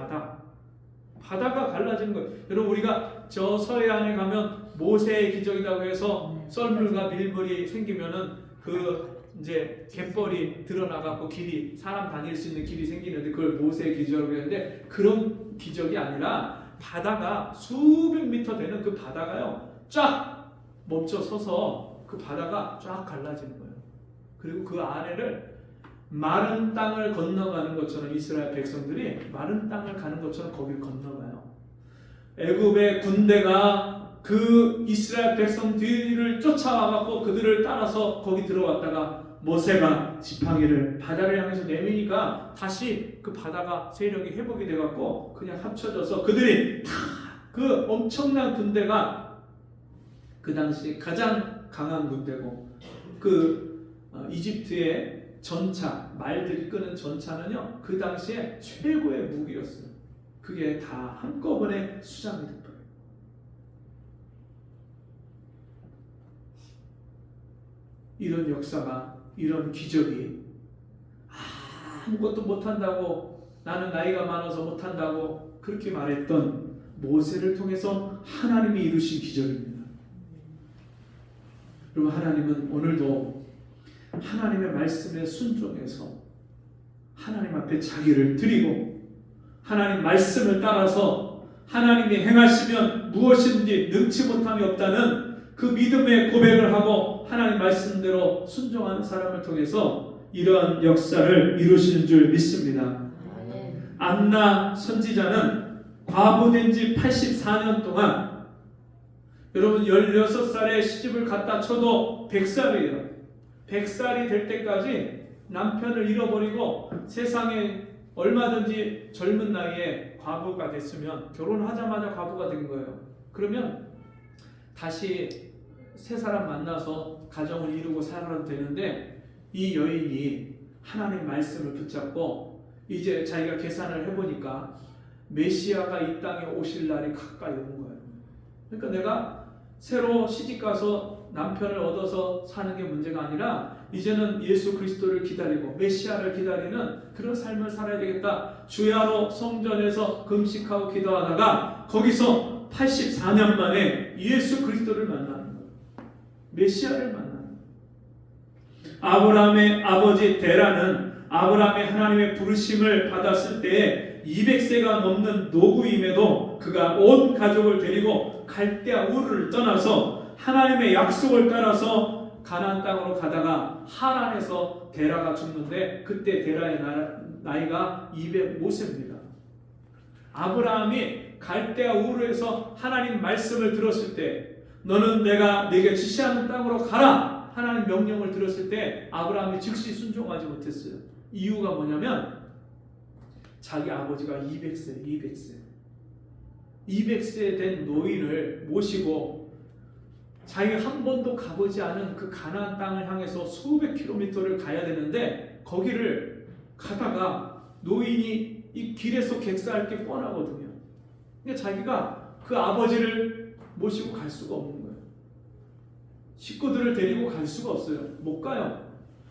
바다가 갈라지는 거예요. 여러분 우리가 저 서해안에 가면 모세의 기적이라고 해서 썰물과 밀물이 생기면은 그 이제 갯벌이 드러나갖고 길이 사람 다닐 수 있는 길이 생기는데 그걸 모세의 기적이라고 했는데 그런 기적이 아니라 바다가 수백 미터 되는 그 바다가요 쫙 멈춰 서서 그 바다가 쫙 갈라지는 거예요. 그리고 그 아래를 마른 땅을 건너가는 것처럼 이스라엘 백성들이 마른 땅을 가는 것처럼 거기를 건너가요. 애굽의 군대가 그 이스라엘 백성 뒤를 쫓아와갖고 그들을 따라서 거기 들어왔다가 모세가 지팡이를 바다를 향해서 내미니까 다시 그 바다가 세력이 회복이 돼갖고 그냥 합쳐져서 그들이 다 그 엄청난 군대가 그 당시 가장 강한 군대고 그 이집트의 전차, 말들이 끄는 전차는요 그 당시에 최고의 무기였어요. 그게 다 한꺼번에 수장이 됐어요. 이런 역사가, 이런 기적이 아무것도 못한다고 나는 나이가 많아서 못한다고 그렇게 말했던 모세를 통해서 하나님이 이루신 기적입니다. 여러분 하나님은 오늘도 하나님의 말씀에 순종해서 하나님 앞에 자기를 드리고 하나님 말씀을 따라서 하나님이 행하시면 무엇인지 능치 못함이 없다는 그 믿음의 고백을 하고 하나님 말씀대로 순종하는 사람을 통해서 이러한 역사를 이루시는 줄 믿습니다. 안나 선지자는 과부된 지 84년 동안 여러분 16살에 시집을 갖다 쳐도 100살이에요. 100살이 될 때까지 남편을 잃어버리고 세상에 얼마든지 젊은 나이에 과부가 됐으면 결혼하자마자 과부가 된 거예요. 그러면 다시 새 사람 만나서 가정을 이루고 살아도 되는데 이 여인이 하나님 말씀을 붙잡고 이제 자기가 계산을 해보니까 메시아가 이 땅에 오실 날이 가까이 온 거예요. 그러니까 내가 새로 시집가서 남편을 얻어서 사는 게 문제가 아니라 이제는 예수 그리스도를 기다리고 메시아를 기다리는 그런 삶을 살아야 되겠다. 주야로 성전에서 금식하고 기도하다가 거기서 84년 만에 예수 그리스도를 만나는 거예요. 메시아를 만나는 거예요. 아브라함의 아버지 데라는 아브라함이 하나님의 부르심을 받았을 때에 200세가 넘는 노구임에도 그가 온 가족을 데리고 갈대아 우르를 떠나서 하나님의 약속을 따라서 가나안 땅으로 가다가 하란에서 데라가 죽는데 그때 데라의 나이가 205세입니다. 아브라함이 갈대아 우르에서 하나님 말씀을 들었을 때 너는 내가 네게 지시하는 땅으로 가라 하나님 명령을 들었을 때 아브라함이 즉시 순종하지 못했어요. 이유가 뭐냐면 자기 아버지가 200세 된 노인을 모시고 자기가 한 번도 가보지 않은 그 가나안 땅을 향해서 수백 킬로미터를 가야 되는데 거기를 가다가 노인이 이 길에서 객사할 게 뻔하거든요. 그러니까 자기가 그 아버지를 모시고 갈 수가 없는 거예요. 식구들을 데리고 갈 수가 없어요. 못 가요.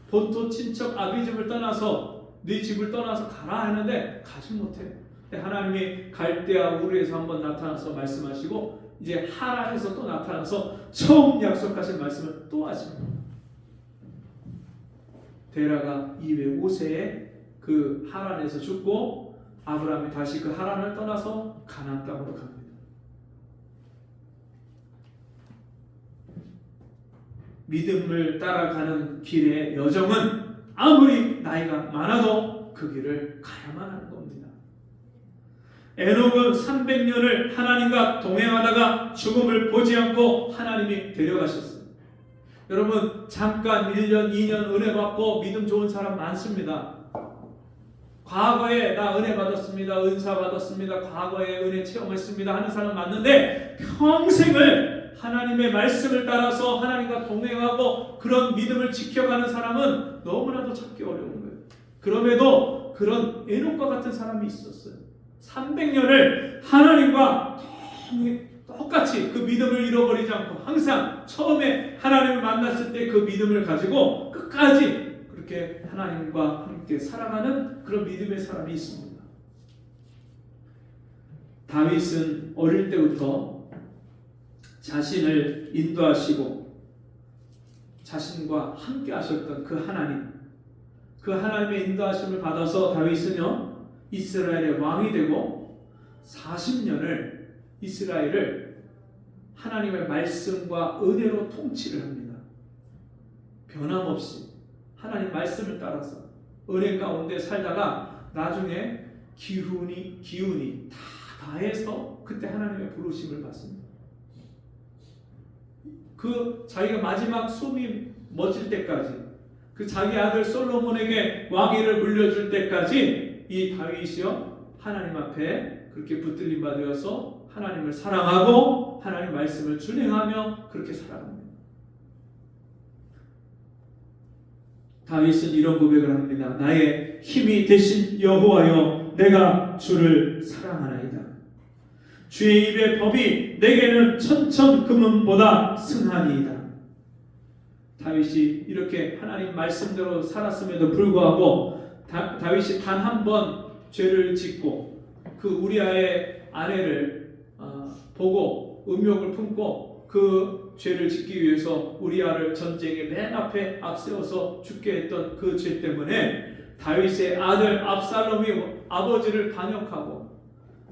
본토 친척 아비 집을 떠나서 네 집을 떠나서 가라 하는데 가지 못해요. 하나님이 갈대아 우르에서 한번 나타나서 말씀하시고 이제 하란에서 또 나타나서 처음 약속하신 말씀을 또 하십니다. 데라가 205세에 그 하란에서 죽고 아브라함이 다시 그 하란을 떠나서 가나안 땅으로 갑니다. 믿음을 따라가는 길의 여정은 아무리 나이가 많아도 그 길을 가야만 하는 겁니다. 에녹은 300년을 하나님과 동행하다가 죽음을 보지 않고 하나님이 데려가셨어요. 여러분 잠깐 1년 2년 은혜 받고 믿음 좋은 사람 많습니다. 과거에 나 은혜 받았습니다. 은사 받았습니다. 과거에 은혜 체험했습니다 하는 사람 많은데 평생을 하나님의 말씀을 따라서 하나님과 동행하고 그런 믿음을 지켜가는 사람은 너무나도 찾기 어려운 거예요. 그럼에도 그런 에녹과 같은 사람이 있었어요. 300년을 하나님과 똑같이 그 믿음을 잃어버리지 않고 항상 처음에 하나님을 만났을 때 그 믿음을 가지고 끝까지 그렇게 하나님과 함께 살아가는 그런 믿음의 사람이 있습니다. 다윗은 어릴 때부터 자신을 인도하시고 자신과 함께 하셨던 그 하나님의 인도하심을 받아서 다윗은요 이스라엘의 왕이 되고 40년을 이스라엘을 하나님의 말씀과 은혜로 통치를 합니다. 변함없이 하나님 말씀을 따라서 은혜 가운데 살다가 나중에 기운이 다 다해서 그때 하나님의 부르심을 받습니다. 그 자기가 마지막 숨이 멎을 때까지 그 자기 아들 솔로몬에게 왕위를 물려줄 때까지 이 다윗이요 하나님 앞에 그렇게 붙들림 받으어서 하나님을 사랑하고 하나님 말씀을 준행하며 그렇게 살아갑니다. 다윗은 이런 고백을 합니다. 나의 힘이 되신 여호와여 내가 주를 사랑하나이다. 주의 입의 법이 내게는 천천금은보다 승하니이다. 다윗이 이렇게 하나님 말씀대로 살았음에도 불구하고 다윗이 단 한 번 죄를 짓고 그 우리아의 아내를 보고 음욕을 품고 그 죄를 짓기 위해서 우리아를 전쟁의 맨 앞에 앞세워서 죽게 했던 그 죄 때문에 다윗의 아들 압살롬이 아버지를 반역하고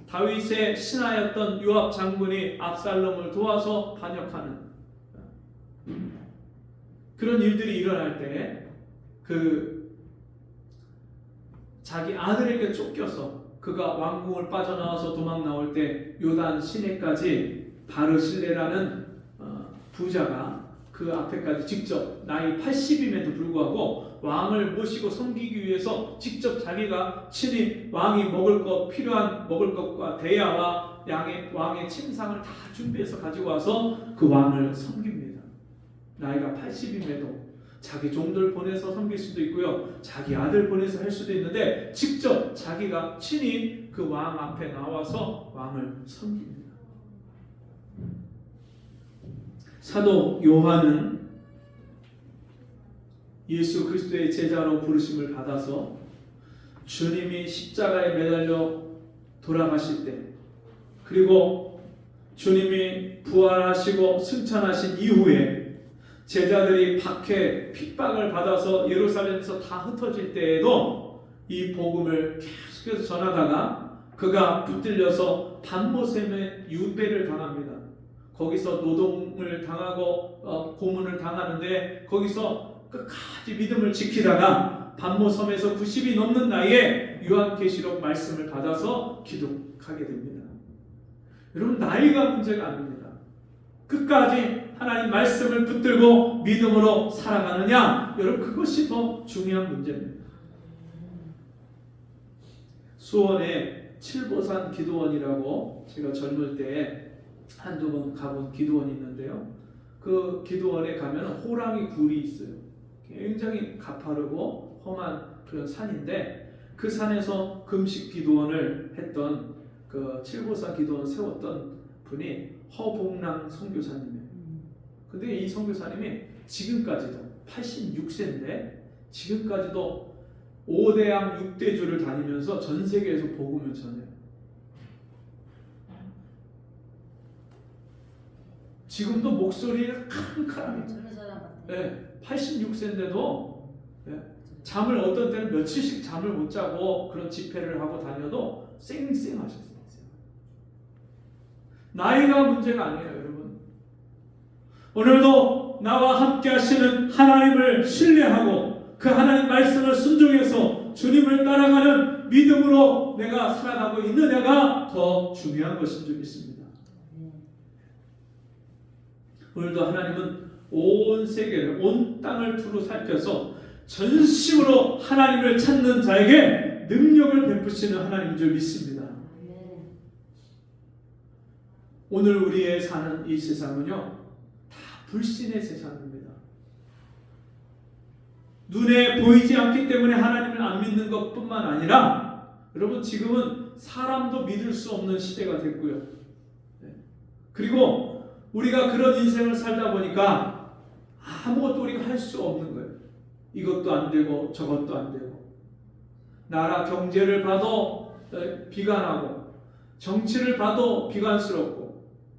다윗의 신하였던 요압 장군이 압살롬을 도와서 반역하는 그런 일들이 일어날 때 그 자기 아들에게 쫓겨서 그가 왕궁을 빠져나와서 도망 나올 때 요단 시내까지 바르실레라는 부자가 그 앞에까지 직접 나이 80임에도 불구하고 왕을 모시고 섬기기 위해서 직접 자기가 친히 왕이 먹을 것 필요한 먹을 것과 대야와 왕의 침상을 다 준비해서 가지고 와서 그 왕을 섬깁니다. 나이가 80임에도 자기 종들 보내서 섬길 수도 있고요. 자기 아들 보내서 할 수도 있는데 직접 자기가 친히 그 왕 앞에 나와서 왕을 섬깁니다. 사도 요한은 예수 그리스도의 제자로 부르심을 받아서 주님이 십자가에 매달려 돌아가실 때, 그리고 주님이 부활하시고 승천하신 이후에 제자들이 박해 핍박을 받아서 예루살렘에서 다 흩어질 때에도 이 복음을 계속해서 전하다가 그가 붙들려서 반모셈의 유배를 당합니다. 거기서 노동을 당하고 고문을 당하는데 거기서 끝까지 믿음을 지키다가 반모섬에서 90이 넘는 나이에 요한계시록 말씀을 받아서 기독하게 됩니다. 여러분, 나이가 문제가 아닙니다. 끝까지 하나님 말씀을 붙들고 믿음으로 살아가느냐, 여러분, 그것이 더 중요한 문제입니다. 수원에 칠보산 기도원이라고 제가 젊을 때 한두 번 가본 기도원이 있는데요. 그 기도원에 가면 호랑이 굴이 있어요. 굉장히 가파르고 험한 그런 산인데, 그 산에서 금식 기도원을 했던 그 칠보산 기도원 세웠던 분이 허봉랑 선교사님이에요. 근데 이 선교사님이 지금까지도 86세인데 지금까지도 5대양 6대주를 다니면서 전 세계에서 복음을 전해요. 지금도 목소리가 캄캄해요. 네, 86세인데도 잠을 어떤 때는 며칠씩 잠을 못 자고 그런 집회를 하고 다녀도 쌩쌩하셨어요. 나이가 문제가 아니에요, 여러분. 오늘도 나와 함께 하시는 하나님을 신뢰하고 그 하나님 말씀을 순종해서 주님을 따라가는 믿음으로 내가 살아가고 있느냐가 더 중요한 것인 줄 믿습니다. 오늘도 하나님은 온 세계를, 온 땅을 두루 살펴서 전심으로 하나님을 찾는 자에게 능력을 베푸시는 하나님인 줄 믿습니다. 오늘 우리의 사는 이 세상은요, 다 불신의 세상입니다. 눈에 보이지 않기 때문에 하나님을 안 믿는 것뿐만 아니라, 여러분, 지금은 사람도 믿을 수 없는 시대가 됐고요. 그리고 우리가 그런 인생을 살다 보니까 아무것도 우리가 할 수 없는 거예요. 이것도 안 되고 저것도 안 되고, 나라 경제를 봐도 비관하고, 정치를 봐도 비관스럽고,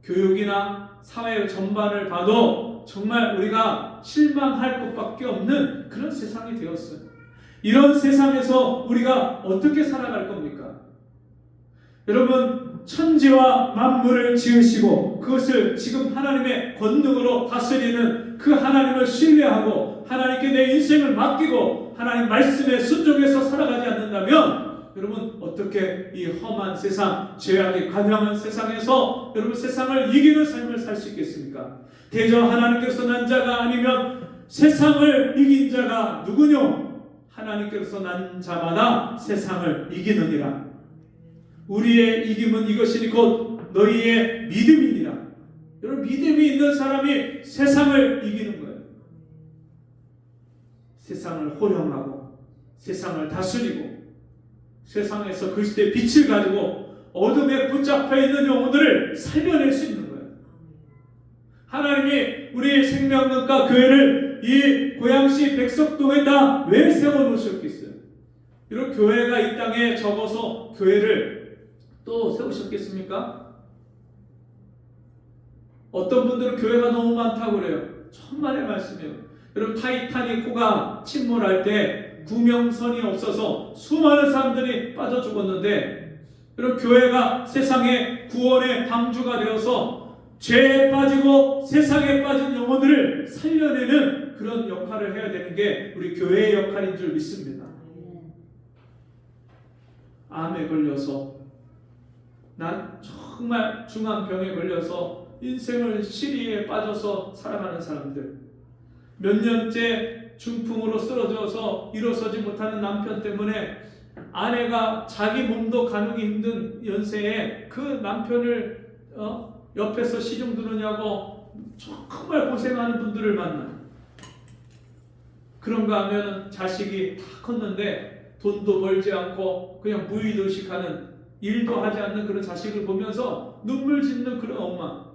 교육이나 사회 전반을 봐도 정말 우리가 실망할 것밖에 없는 그런 세상이 되었어요. 이런 세상에서 우리가 어떻게 살아갈 겁니까? 여러분, 천지와 만물을 지으시고 그것을 지금 하나님의 권능으로 다스리는 그 하나님을 신뢰하고 하나님께 내 인생을 맡기고 하나님 말씀에 순종해서 살아가지 않는다면, 여러분, 어떻게 이 험한 세상, 죄악이 가득한 세상에서 여러분 세상을 이기는 삶을 살 수 있겠습니까? 대저 하나님께서 난 자가 아니면 세상을 이긴 자가 누구뇨? 하나님께서 난 자마다 세상을 이기느니라. 우리의 이김은 이것이니 곧 너희의 믿음이니라. 여러분, 믿음이 있는 사람이 세상을 이기는 거예요. 세상을 호령하고 세상을 다스리고 세상에서 그리스도의 빛을 가지고 어둠에 붙잡혀 있는 영혼들을 살려낼 수 있는 거예요. 하나님이 우리 생명능가 교회를 이 고양시 백석동에다 왜 세워놓으셨겠어요? 이런 교회가 이 땅에 적어서 교회를 또 세우셨겠습니까? 어떤 분들은 교회가 너무 많다고 그래요. 천만의 말씀이에요. 여러분, 타이타닉호가 침몰할 때 구명선이 없어서 수많은 사람들이 빠져 죽었는데, 여러분, 교회가 세상의 구원의 방주가 되어서 죄에 빠지고 세상에 빠진 영혼들을 살려내는 그런 역할을 해야 되는 게 우리 교회의 역할인 줄 믿습니다. 암에 걸려서, 난 정말 중한 병에 걸려서 인생을 시리에 빠져서 살아가는 사람들, 몇 년째 중풍으로 쓰러져서 일어서지 못하는 남편 때문에 아내가 자기 몸도 가누기 힘든 연세에 그 남편을 옆에서 시중 두느냐고 정말 고생하는 분들을 만나요. 그런가 하면 자식이 다 컸는데 돈도 벌지 않고 그냥 무의도식하는, 일도 하지 않는 그런 자식을 보면서 눈물 짓는 그런 엄마.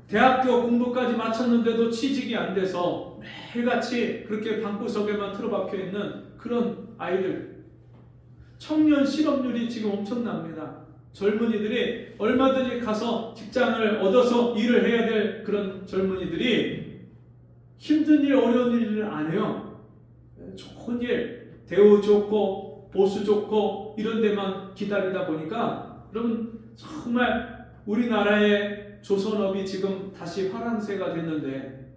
대학교 공부까지 마쳤는데도 취직이 안 돼서 매일같이 그렇게 방구석에만 틀어박혀 있는 그런 아이들. 청년 실업률이 지금 엄청납니다. 젊은이들이 얼마든지 가서 직장을 얻어서 일을 해야 될 그런 젊은이들이 힘든 일, 어려운 일을 안 해요. 좋은 일, 대우 좋고 보수 좋고 이런 데만 기다리다 보니까 여러분 정말 우리나라의 조선업이 지금 다시 화랑새가 됐는데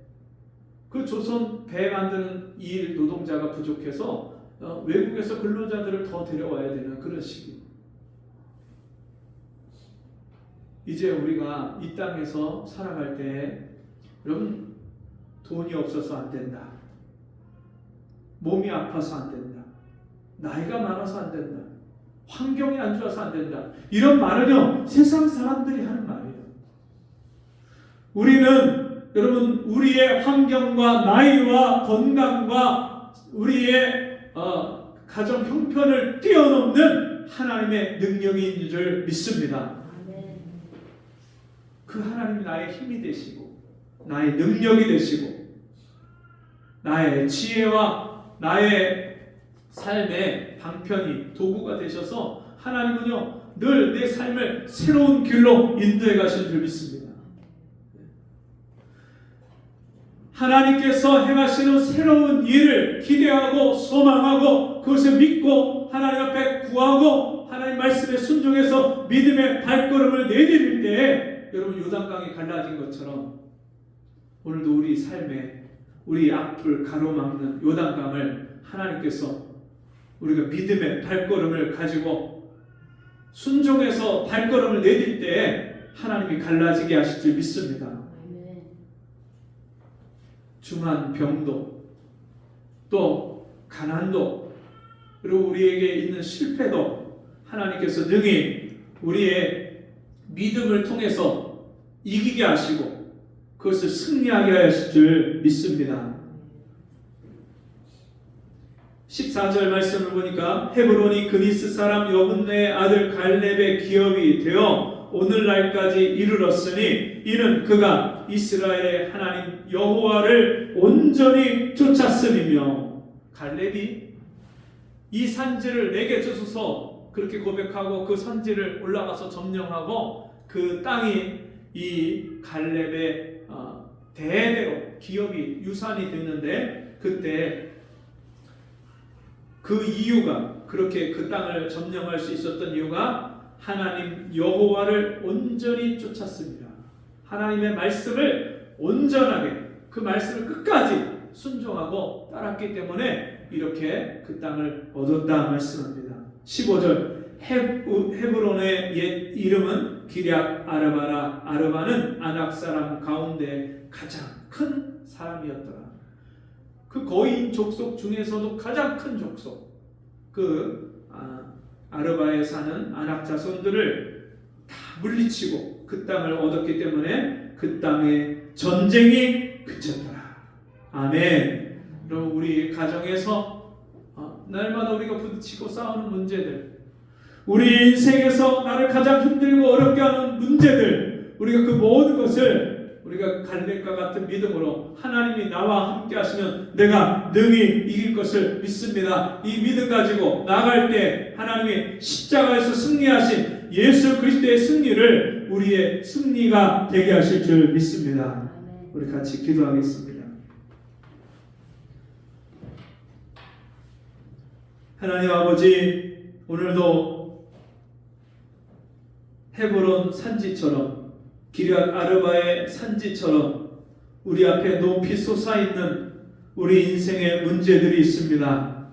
그 조선 배 만드는 일 노동자가 부족해서 외국에서 근로자들을 더 데려와야 되는 그런 시기. 이제 우리가 이 땅에서 살아갈 때 여러분 돈이 없어서 안 된다. 몸이 아파서 안 된다. 나이가 많아서 안 된다. 환경이 안 좋아서 안 된다. 이런 말은요 세상 사람들이 하는 말이에요. 우리는 여러분 우리의 환경과 나이와 건강과 우리의 가정 형편을 뛰어넘는 하나님의 능력이 있는 줄 믿습니다. 그 하나님이 나의 힘이 되시고 나의 능력이 되시고 나의 지혜와 나의 삶의 방편이 도구가 되셔서 하나님은요 늘 내 삶을 새로운 길로 인도해 가신 줄 믿습니다. 하나님께서 행하시는 새로운 일을 기대하고 소망하고 그것을 믿고 하나님 앞에 구하고 하나님 말씀에 순종해서 믿음의 발걸음을 내디딜 때에 여러분 요단강이 갈라진 것처럼 오늘도 우리 삶에 우리 앞을 가로막는 요단강을 하나님께서 우리가 믿음의 발걸음을 가지고 순종해서 발걸음을 내딜 때에 하나님이 갈라지게 하실 줄 믿습니다. 중한 병도 또 가난도 그리고 우리에게 있는 실패도 하나님께서 능히 우리의 믿음을 통해서 이기게 하시고 그것을 승리하게 하실 줄 믿습니다. 14절 말씀을 보니까 헤브론이 그니스 사람 여분네의 아들 갈렙의 기업이 되어 오늘날까지 이르렀으니 이는 그가 이스라엘의 하나님 여호와를 온전히 쫓았음이며 갈렙이 이 산지를 내게 주소서 그렇게 고백하고 그 산지를 올라가서 점령하고 그 땅이 이 갈렙의 대대로 기업이 유산이 됐는데 그때 그 이유가 그렇게 그 땅을 점령할 수 있었던 이유가 하나님 여호와를 온전히 쫓았습니다. 하나님의 말씀을 온전하게 그 말씀을 끝까지 순종하고 따랐기 때문에 이렇게 그 땅을 얻었다 말씀합니다. 15절 헤브론의 옛 이름은 기럇 아르바라. 아르바는 아낙 사람 가운데 가장 큰 사람이었더라. 그 거인 족속 중에서도 가장 큰 족속 그 아르바에 사는 아낙 자손들을 다 물리치고 그 땅을 얻었기 때문에 그 땅에 전쟁이 그쳤더라. 아멘. 그럼 우리 가정에서 날마다 우리가 부딪히고 싸우는 문제들, 우리 인생에서 나를 가장 힘들고 어렵게 하는 문제들, 우리가 그 모든 것을 우리가 갈렙과 같은 믿음으로 하나님이 나와 함께 하시면 내가 능히 이길 것을 믿습니다. 이 믿음 가지고 나갈 때 하나님이 십자가에서 승리하신 예수 그리스도의 승리를 우리의 승리가 되게 하실 줄 믿습니다. 우리 같이 기도하겠습니다. 하나님 아버지, 오늘도 헤브론 산지처럼 기럇 아르바의 산지처럼 우리 앞에 높이 솟아있는 우리 인생의 문제들이 있습니다.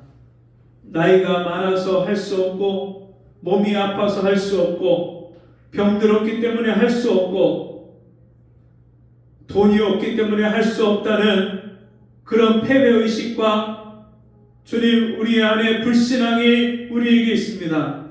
나이가 많아서 할 수 없고 몸이 아파서 할 수 없고 병들었기 때문에 할 수 없고 돈이 없기 때문에 할 수 없다는 그런 패배의식과 주님 우리 안에 불신앙이 우리에게 있습니다.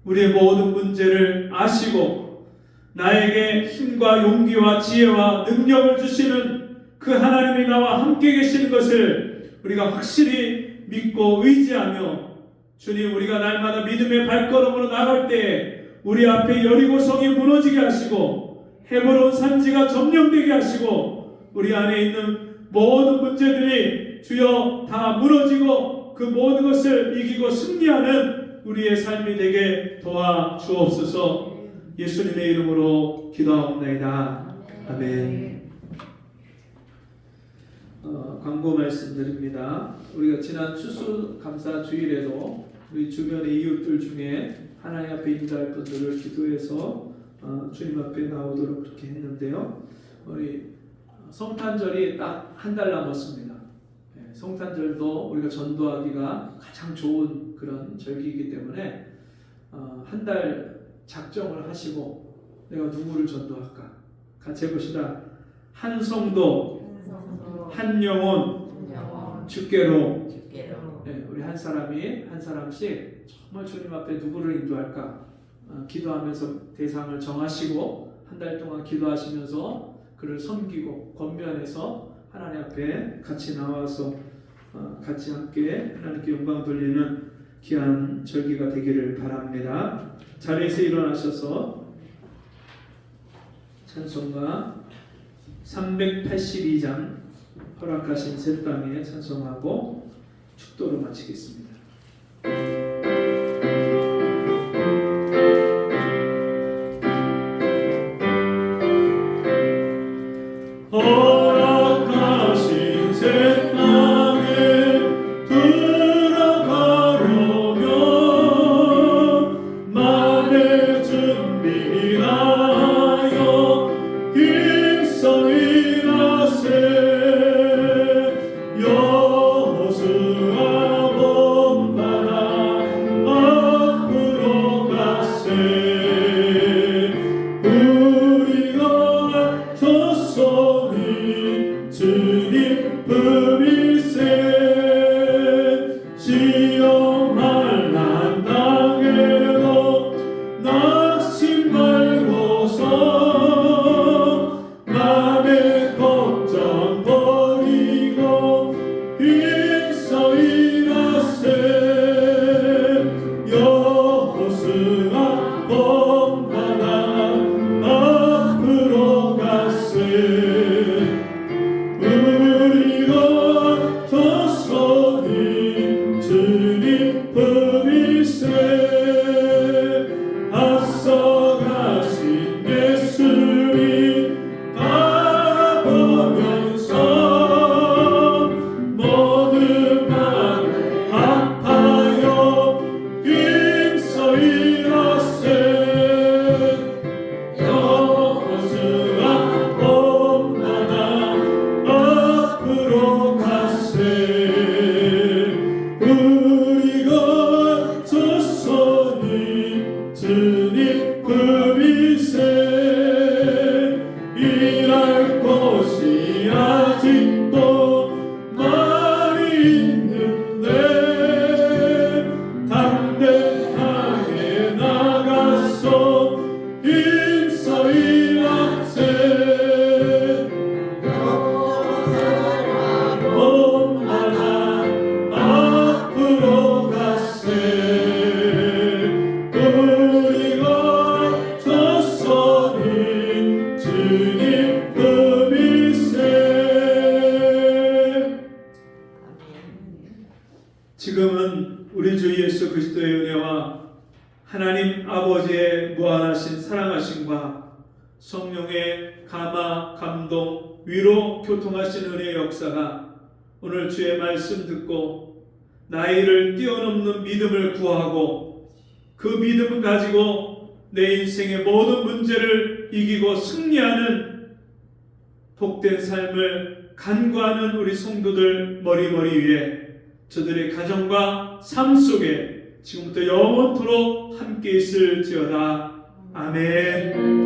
우리의 모든 문제를 아시고 나에게 힘과 용기와 지혜와 능력을 주시는 그 하나님이 나와 함께 계시는 것을 우리가 확실히 믿고 의지하며 주님 우리가 날마다 믿음의 발걸음으로 나갈 때 우리 앞에 여리고성이 무너지게 하시고 헤브론 산지가 점령되게 하시고 우리 안에 있는 모든 문제들이 주여 다 무너지고 그 모든 것을 이기고 승리하는 우리의 삶이 되게 도와주옵소서. 예수님의 이름으로 기도하옵나이다. 아멘. 광고 말씀드립니다. 우리가 지난 추수감사 주일에도 우리 주변의 이웃들 중에 하나님 앞에 인도할 분들을 기도해서 주님 앞에 나오도록 그렇게 했는데요. 우리 성탄절이 딱 한 달 남았습니다. 성탄절도 우리가 전도하기가 가장 좋은 그런 절기이기 때문에 한 달 작정을 하시고 내가 누구를 전도할까? 같이 해보시다. 한 성도, 한 영혼, 주께로. 우리 한 사람이 한 사람씩 정말 주님 앞에 누구를 인도할까? 기도하면서 대상을 정하시고 한 달 동안 기도하시면서 그를 섬기고 권면해서 하나님 앞에 같이 나와서 같이 함께 하나님께 영광 돌리는 귀한 절기가 되기를 바랍니다. 자리에서 일어나셔서 찬송가 382장 허락하신 새 땅에 찬송하고 축도로 마치겠습니다. 허락하신 새 땅에 들어가려면 마음의 준비하여 힘써 일하세. 여호수아 본받아 앞으로 가세. 우리가 졌소니 주님 품이세. 시험할 난 당해도 낙심 말고서 맘의 걱정 버리고 힘써 일하세. 여호수아 본받아 앞으로 가세. 우리가 졌소니 주님 품이세. 앞서가신 예수님 바라보면서 모든 마음을 합하여 힘써 일하세. 여호수아 본받아 앞으로 가세. 우리가 졌소니 주님 품이세. 일할 곳이 아직도 많이 있는데 담대하게 나가서 힘써 일하세. 본받아 앞으로 가세. 우리가 졌소니 주님 품이세. 지금은 우리 주 예수 그리스도의 은혜와 하나님 아버지의 무한하신 사랑하심과 성령의 감화, 감동, 위로, 교통하신 은혜의 역사가 오늘 주의 말씀 듣고 나의 일을 뛰어넘는 믿음을 구하고 그 믿음을 가지고 내 인생의 모든 문제를 이기고 승리하는 복된 삶을 간구하는 우리 성도들 머리머리 위에 저들의 가정과 삶 속에 지금부터 영원토록 함께 있을지어다. 아멘.